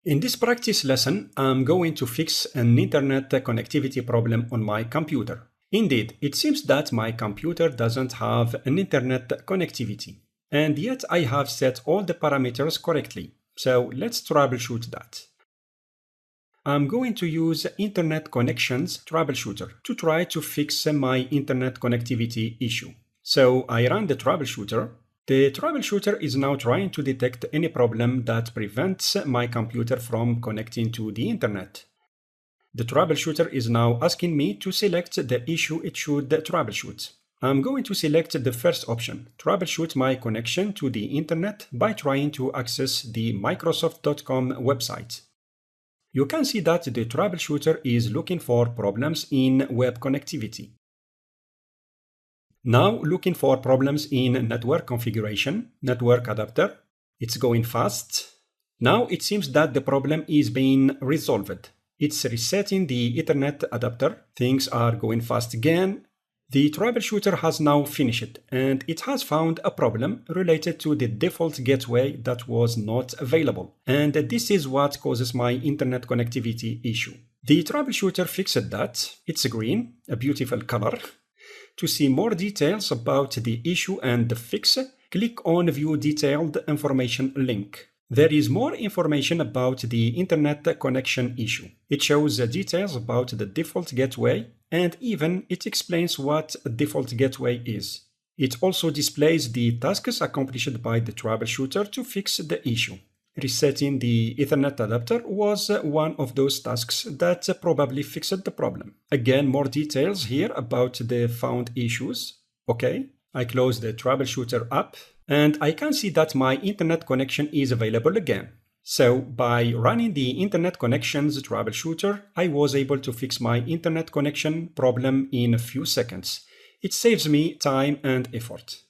In this practice lesson, I'm going to fix an internet connectivity problem on my computer. Indeed, it seems that my computer doesn't have an internet connectivity, and yet I have set all the parameters correctly. So let's troubleshoot that. I'm going to use Internet Connections Troubleshooter to try to fix my internet connectivity issue. So I run the troubleshooter. The troubleshooter is now trying to detect any problem that prevents my computer from connecting to the internet. The troubleshooter is now asking me to select the issue it should troubleshoot. I'm going to select the first option, troubleshoot my connection to the internet by trying to access the Microsoft.com website. You can see that the troubleshooter is looking for problems in web connectivity. Now looking for problems in network configuration, network adapter. It's going fast. Now it seems that the problem is being resolved. It's resetting the Ethernet adapter. Things are going fast again. The troubleshooter has now finished and it has found a problem related to the default gateway that was not available. And this is what causes my internet connectivity issue. The troubleshooter fixed that. It's green, a beautiful color. To see more details about the issue and the fix, click on View Detailed Information link. There is more information about the internet connection issue. It shows details about the default gateway and even it explains what a default gateway is. It also displays the tasks accomplished by the troubleshooter to fix the issue. Resetting the Ethernet adapter was one of those tasks that probably fixed the problem. Again, more details here about the found issues. Okay, I close the troubleshooter app and I can see that my internet connection is available again. So by running the internet connections troubleshooter, I was able to fix my internet connection problem in a few seconds. It saves me time and effort.